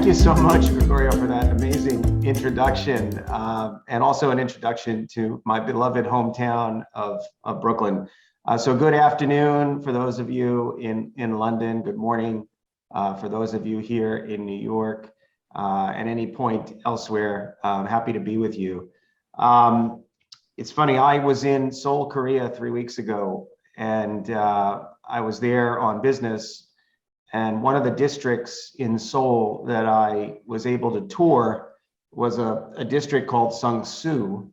you so much, Gregorio, for that amazing introduction, and also an introduction to my beloved hometown of Brooklyn. So good afternoon for those of you in London. Good morning for those of you here in New York, and any point elsewhere. I'm happy to be with you. It's funny, I was in Seoul, Korea 3 weeks ago, and I was there on business. And one of the districts in Seoul that I was able to tour was a district called Sungsu.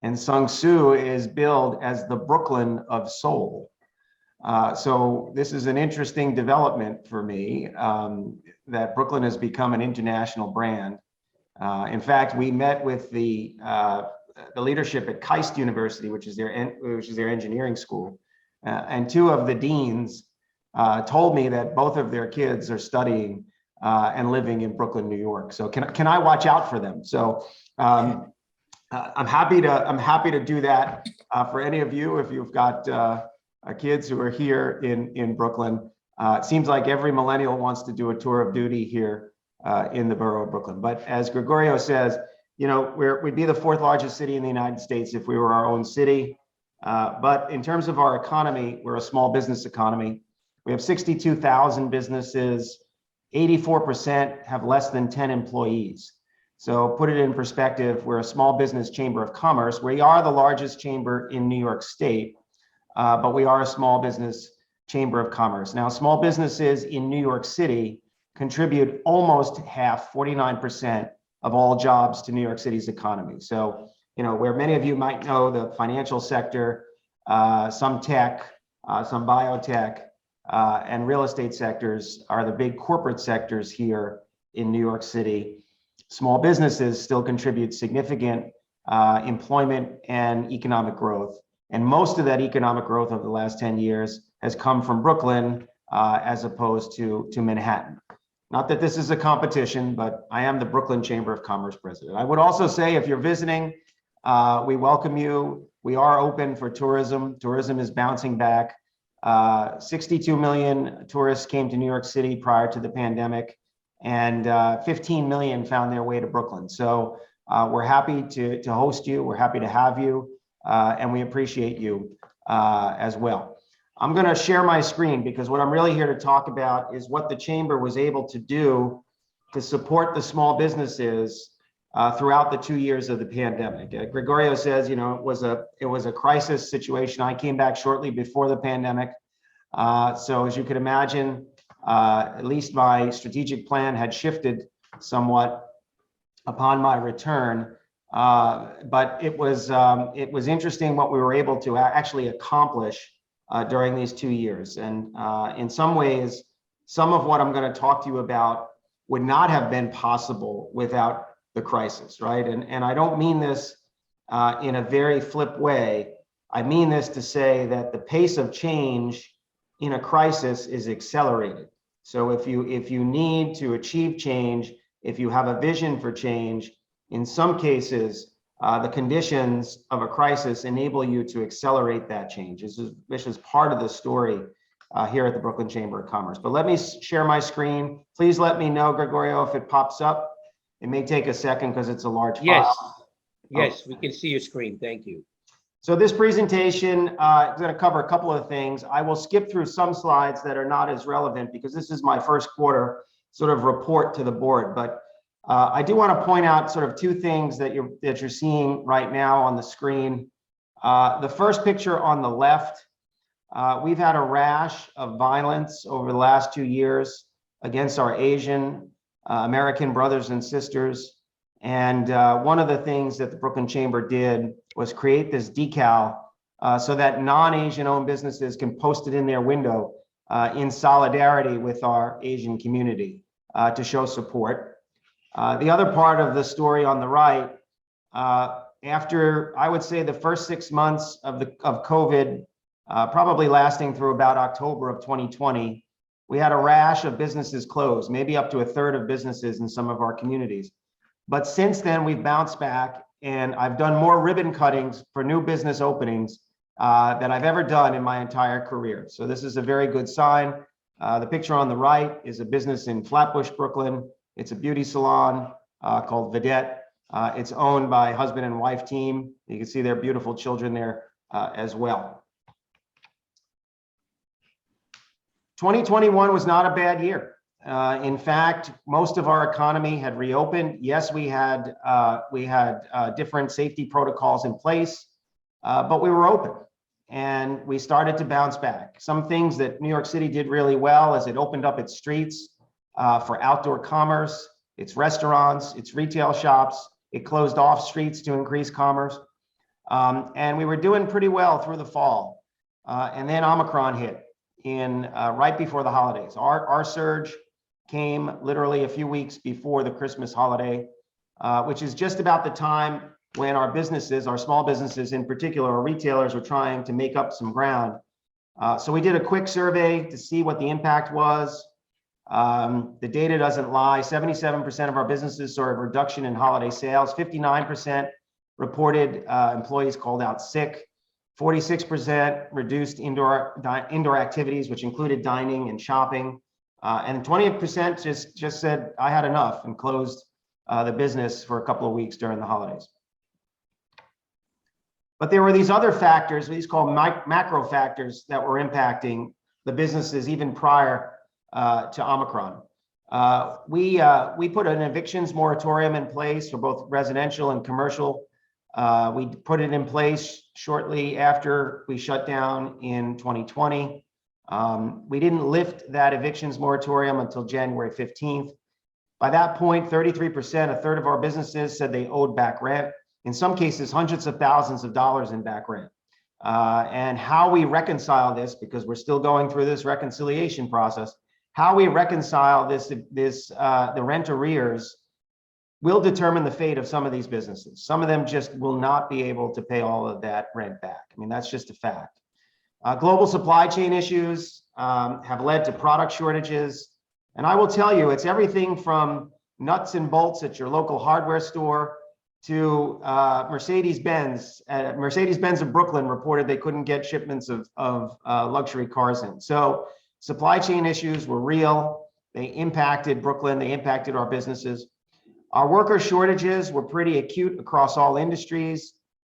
And Sungsu is billed as the Brooklyn of Seoul. So this is an interesting development for me, that Brooklyn has become an international brand. In fact, we met with the leadership at KEYNOTE University, which is their engineering school, and two of the deans told me that both of their kids are studying and living in Brooklyn, New York. So can I watch out for them? So I'm happy to do that for any of you if you've got kids who are here in Brooklyn. It seems like every millennial wants to do a tour of duty here in the borough of Brooklyn. But as Gregorio says, you know, we'd be the fourth largest city in the United States if we were our own city. But in terms of our economy, we're a small business economy. We have 62,000 businesses, 84% have less than 10 employees. So put it in perspective, we're a small business chamber of commerce. We are the largest chamber in New York State, but we are a small business chamber of commerce. Now, small businesses in New York City contribute almost half, 49% of all jobs to New York City's economy. So, you know, where many of you might know the financial sector, some tech, some biotech, and real estate sectors are the big corporate sectors here in New York City. Small businesses still contribute significant employment and economic growth. And most of that economic growth over the last 10 years has come from Brooklyn as opposed to Manhattan. Not that this is a competition, but I am the Brooklyn Chamber of Commerce president. I would also say if you're visiting, we welcome you. We are open for tourism. Tourism is bouncing back. 62 million tourists came to New York City prior to the pandemic, and 15 million found their way to Brooklyn. So we're happy to host you. We're happy to have you, and we appreciate you as well. I'm going to share my screen because what I'm really here to talk about is what the Chamber was able to do to support the small businesses throughout the 2 years of the pandemic. Gregorio says, you know, it was a crisis situation. I came back shortly before the pandemic. So as you can imagine, at least my strategic plan had shifted somewhat upon my return. But it was interesting what we were able to actually accomplish during these 2 years. And in some ways, some of what I'm going to talk to you about would not have been possible without the crisis, right? And I don't mean this in a very flip way. I mean this to say that the pace of change in a crisis is accelerated. So if you need to achieve change, if you have a vision for change, in some cases, the conditions of a crisis enable you to accelerate that change. This is part of the story here at the Brooklyn Chamber of Commerce. But let me share my screen. Please let me know, Gregorio, if it pops up. It may take a second because it's a large file. Yes, we can see your screen. Thank you. So this presentation is going to cover a couple of things. I will skip through some slides that are not as relevant because this is my first quarter sort of report to the board. But I do want to point out sort of two things that you're seeing right now on the screen. The first picture on the left, we've had a rash of violence over the last 2 years against our Asian American brothers and sisters. And one of the things that the Brooklyn Chamber did was create this decal so that non-Asian owned businesses can post it in their window in solidarity with our Asian community to show support. The other part of the story on the right, after I would say the first 6 months of COVID, probably lasting through about October of 2020, we had a rash of businesses closed, maybe up to a third of businesses in some of our communities. But since then, we've bounced back, and I've done more ribbon cuttings for new business openings than I've ever done in my entire career. So this is a very good sign. The picture on the right is a business in Flatbush, Brooklyn. It's a beauty salon called Vedette. It's owned by husband and wife team. You can see their beautiful children there as well. 2021 was not a bad year. In fact, most of our economy had reopened. Yes, we had different safety protocols in place, but we were open and we started to bounce back. Some things that New York City did really well is it opened up its streets for outdoor commerce, its restaurants, its retail shops. It closed off streets to increase commerce. And we were doing pretty well through the fall. And then Omicron hit right before the holidays. Our surge came literally a few weeks before the Christmas holiday, which is just about the time when our businesses, our small businesses in particular, our retailers were trying to make up some ground. So we did a quick survey to see what the impact was. The data doesn't lie. 77% of our businesses saw a reduction in holiday sales. 59% reported employees called out sick. 46% reduced indoor activities, which included dining and shopping. And 20% just said, I had enough, and closed the business for a couple of weeks during the holidays. But there were these other factors, these called macro factors, that were impacting the businesses even prior to Omicron. We put an evictions moratorium in place for both residential and commercial. We put it in place shortly after we shut down in 2020. We didn't lift that evictions moratorium until January 15th. By that point, 33%, a third of our businesses said they owed back rent. In some cases, hundreds of thousands of dollars in back rent. And how we reconcile this, because we're still going through this reconciliation process, how we reconcile the rent arrears will determine the fate of some of these businesses. Some of them just will not be able to pay all of that rent back. I mean, that's just a fact. Global supply chain issues have led to product shortages. And I will tell you, it's everything from nuts and bolts at your local hardware store to Mercedes-Benz. Mercedes-Benz of Brooklyn reported they couldn't get shipments of luxury cars in. So supply chain issues were real. They impacted Brooklyn. They impacted our businesses. Our worker shortages were pretty acute across all industries,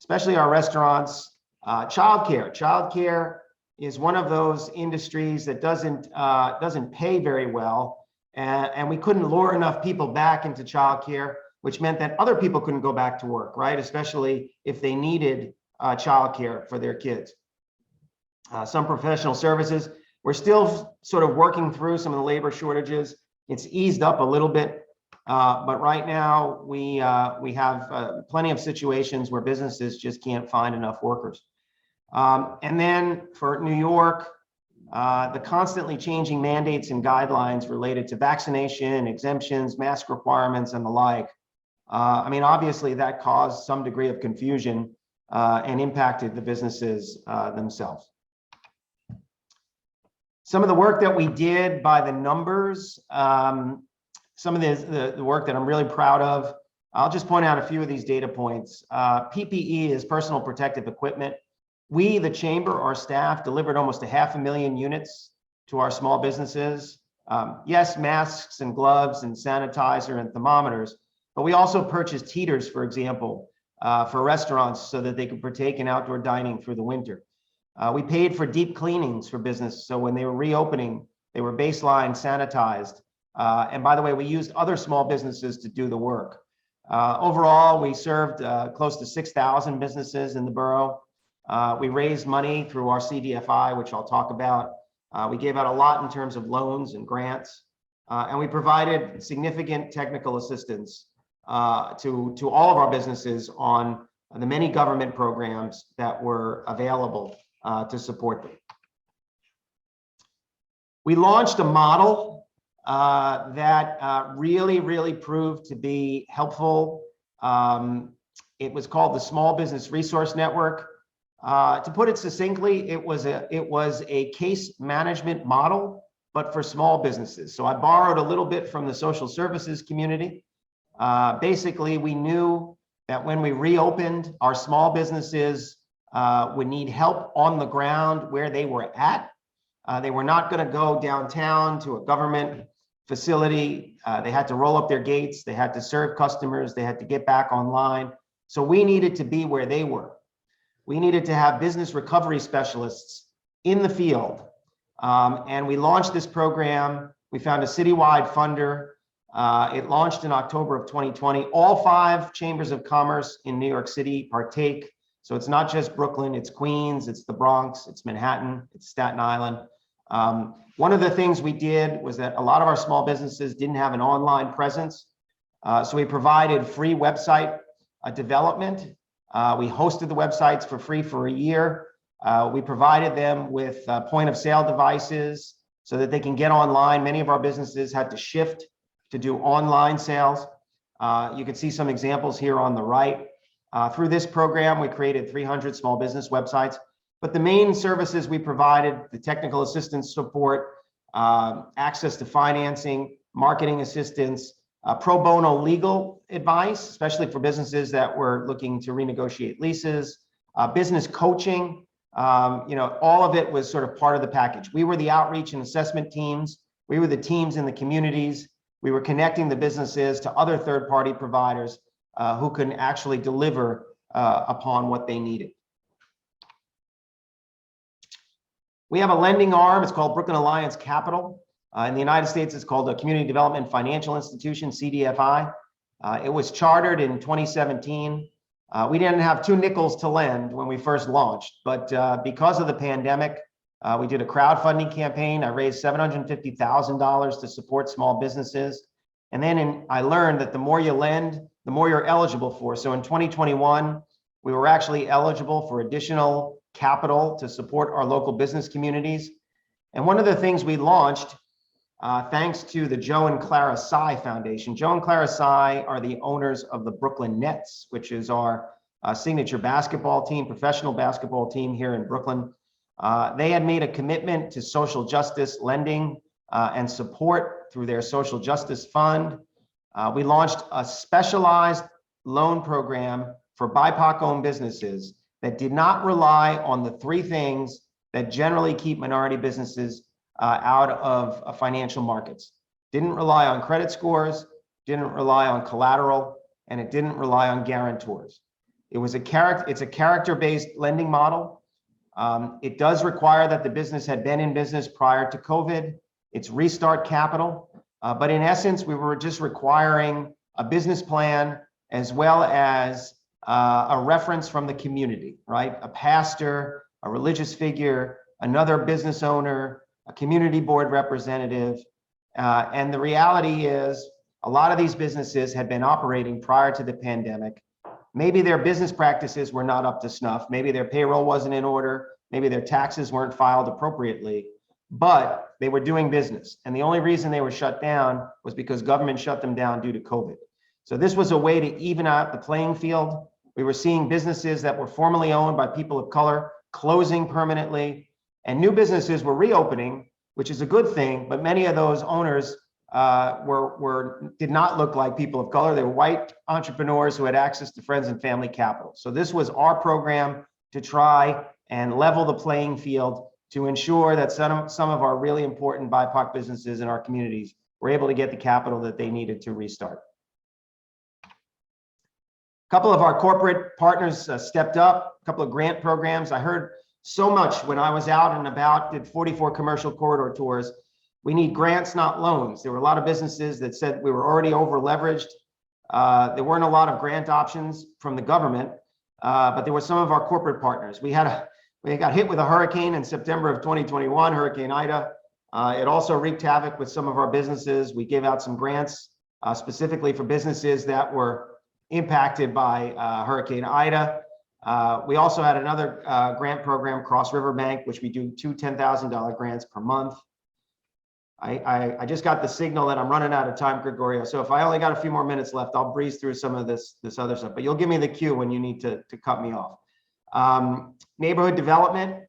especially our restaurants. Childcare is one of those industries that doesn't pay very well, and we couldn't lure enough people back into childcare, which meant that other people couldn't go back to work, right? Especially if they needed childcare for their kids. Some professional services, we're still sort of working through some of the labor shortages. It's eased up a little bit, but right now we have plenty of situations where businesses just can't find enough workers. And then for New York, the constantly changing mandates and guidelines related to vaccination, exemptions, mask requirements, and the like. I mean, obviously that caused some degree of confusion and impacted the businesses themselves. Some of the work that we did by the numbers, some of the work that I'm really proud of, I'll just point out a few of these data points. PPE is personal protective equipment. We, the chamber, our staff, delivered almost 500,000 units to our small businesses. Yes, masks and gloves and sanitizer and thermometers, but we also purchased heaters, for example, for restaurants so that they could partake in outdoor dining through the winter. We paid for deep cleanings for business, so when they were reopening, they were baseline sanitized. And by the way, we used other small businesses to do the work. Overall, we served close to 6,000 businesses in the borough. We raised money through our CDFI, which I'll talk about. We gave out a lot in terms of loans and grants, and we provided significant technical assistance to all of our businesses on the many government programs that were available to support them. We launched a model that really proved to be helpful. It was called the Small Business Resource Network. To put it succinctly, it was a case management model, but for small businesses. So I borrowed a little bit from the social services community. Basically, we knew that when we reopened, our small businesses would need help on the ground where they were at. They were not going to go downtown to a government facility. They had to roll up their gates. They had to serve customers. They had to get back online. So we needed to be where they were. We needed to have business recovery specialists in the field. And we launched this program. We found a citywide funder. It launched in October of 2020. All 5 chambers of commerce in New York City partake. So it's not just Brooklyn, it's Queens, it's the Bronx, it's Manhattan, it's Staten Island. One of the things we did was that a lot of our small businesses didn't have an online presence. So we provided free website development. We hosted the websites for free for a year. We provided them with point of sale devices so that they can get online. Many of our businesses had to shift to do online sales. You can see some examples here on the right. Through this program, we created 300 small business websites, but the main services we provided, the technical assistance support, access to financing, marketing assistance, pro bono legal advice, especially for businesses that were looking to renegotiate leases, business coaching, all of it was sort of part of the package. We were the outreach and assessment teams. We were the teams in the communities. We were connecting the businesses to other third-party providers who can actually deliver upon what they needed. We have a lending arm. It's called Brooklyn Alliance Capital. In the United States, it's called a Community Development Financial Institution, CDFI. It was chartered in 2017. We didn't have 2 nickels to lend when we first launched, but because of the pandemic, we did a crowdfunding campaign. I raised $750,000 to support small businesses. And then I learned that the more you lend, the more you're eligible for. So in 2021, we were actually eligible for additional capital to support our local business communities. And one of the things we launched, thanks to the Joe and Clara Sy Foundation. Joe and Clara Sy are the owners of the Brooklyn Nets, which is our signature basketball team, professional basketball team here in Brooklyn. They had made a commitment to social justice lending and support through their social justice fund. We launched a specialized loan program for BIPOC-owned businesses that did not rely on the 3 things that generally keep minority businesses out of financial markets. Didn't rely on credit scores, didn't rely on collateral, and it didn't rely on guarantors. It's a character-based lending model. It does require that the business had been in business prior to COVID. It's restart capital. But in essence, we were just requiring a business plan as well as a reference from the community, right? A pastor, a religious figure, another business owner, a community board representative. And the reality is a lot of these businesses had been operating prior to the pandemic. Maybe their business practices were not up to snuff. Maybe their payroll wasn't in order. Maybe their taxes weren't filed appropriately, but they were doing business. And the only reason they were shut down was because government shut them down due to COVID. So this was a way to even out the playing field. We were seeing businesses that were formerly owned by people of color closing permanently, and new businesses were reopening, which is a good thing, but many of those owners did not look like people of color. They were white entrepreneurs who had access to friends and family capital. So this was our program to try and level the playing field to ensure that some of our really important BIPOC businesses in our communities were able to get the capital that they needed to restart. A couple of our corporate partners stepped up, a couple of grant programs. I heard so much when I was out and about, did 44 commercial corridor tours. We need grants, not loans. There were a lot of businesses that said we were already over leveraged. There weren't a lot of grant options from the government, but there were some of our corporate partners. We got hit with a hurricane in September of 2021, Hurricane Ida. It also wreaked havoc with some of our businesses. We gave out some grants specifically for businesses that were impacted by Hurricane Ida. We also had another grant program, Cross River Bank, which we do 2 $10,000 grants per month. I just got the signal that I'm running out of time, Gregorio. So if I only got a few more minutes left, I'll breeze through some of this other stuff, but you'll give me the cue when you need to cut me off. Neighborhood development.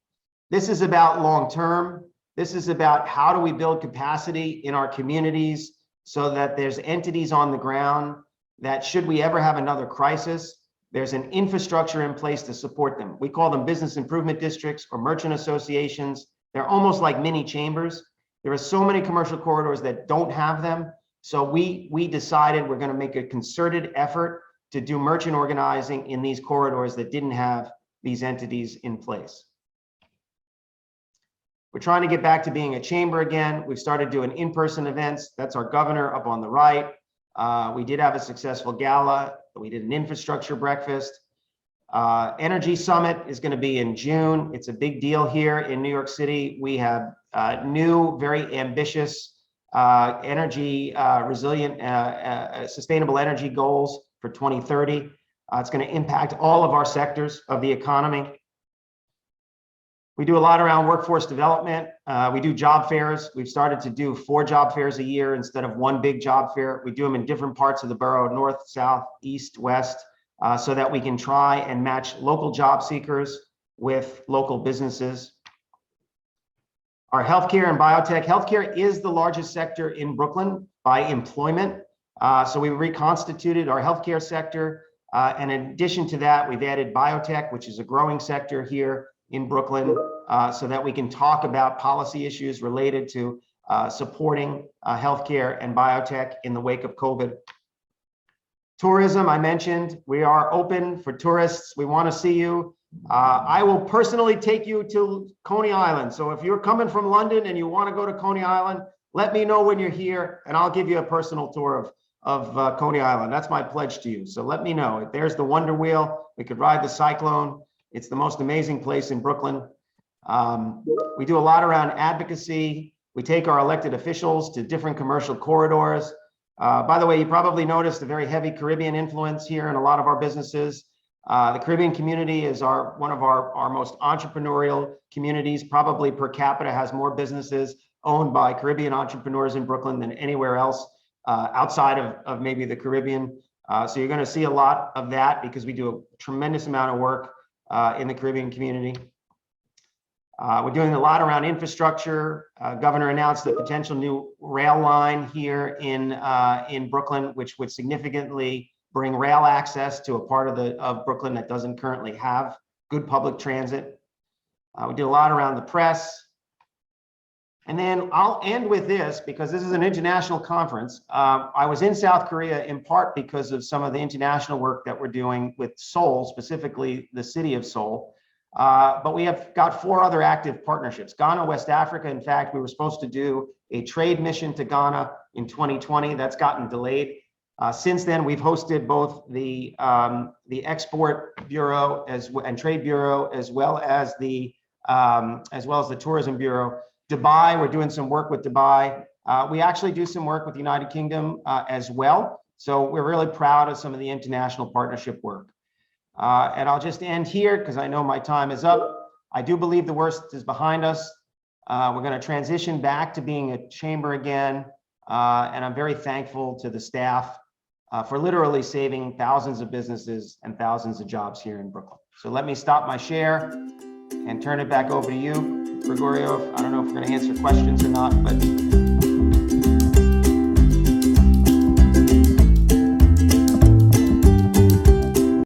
This is about long-term. This is about how do we build capacity in our communities so that there's entities on the ground that should we ever have another crisis, there's an infrastructure in place to support them. We call them business improvement districts or merchant associations. They're almost like mini chambers. There are so many commercial corridors that don't have them. So we decided we're going to make a concerted effort to do merchant organizing in these corridors that didn't have these entities in place. We're trying to get back to being a chamber again. We've started doing in-person events. That's our governor up on the right. We did have a successful gala. We did an infrastructure breakfast. Energy Summit is going to be in June. It's a big deal here in New York City. We have new, very ambitious energy resilient, sustainable energy goals for 2030. It's going to impact all of our sectors of the economy. We do a lot around workforce development. We do job fairs. We've started to do 4 job fairs a year instead of 1 big job fair. We do them in different parts of the borough, north, south, east, west, so that we can try and match local job seekers with local businesses. Our healthcare and biotech. Healthcare is the largest sector in Brooklyn by employment. So we reconstituted our healthcare sector. And in addition to that, we've added biotech, which is a growing sector here in Brooklyn, so that we can talk about policy issues related to supporting healthcare and biotech in the wake of COVID. Tourism, I mentioned, we are open for tourists. We want to see you. I will personally take you to Coney Island. So if you're coming from London and you want to go to Coney Island, let me know when you're here and I'll give you a personal tour of Coney Island. That's my pledge to you. So let me know. There's the Wonder Wheel. We could ride the Cyclone. It's the most amazing place in Brooklyn. We do a lot around advocacy. We take our elected officials to different commercial corridors. By the way, you probably noticed a very heavy Caribbean influence here in a lot of our businesses. The Caribbean community is one of our most entrepreneurial communities. Probably per capita has more businesses owned by Caribbean entrepreneurs in Brooklyn than anywhere else outside of maybe the Caribbean. So you're going to see a lot of that because we do a tremendous amount of work in the Caribbean community. We're doing a lot around infrastructure. Governor announced the potential new rail line here in Brooklyn, which would significantly bring rail access to a part of Brooklyn that doesn't currently have good public transit. We do a lot around the press. And then I'll end with this because this is an international conference. I was in South Korea in part because of some of the international work that we're doing with Seoul, specifically the city of Seoul. But we have got 4 other active partnerships. Ghana, West Africa. In fact, we were supposed to do a trade mission to Ghana in 2020. That's gotten delayed. Since then, we've hosted both the Export Bureau and Trade Bureau, as well as the Tourism Bureau. Dubai, we're doing some work with Dubai. We actually do some work with the United Kingdom as well. So we're really proud of some of the international partnership work. And I'll just end here because I know my time is up. I do believe the worst is behind us. We're going to transition back to being a chamber again. And I'm very thankful to the staff for literally saving thousands of businesses and thousands of jobs here in Brooklyn. So let me stop my share and turn it back over to you, Gregorio. I don't know if we're going to answer questions or not, but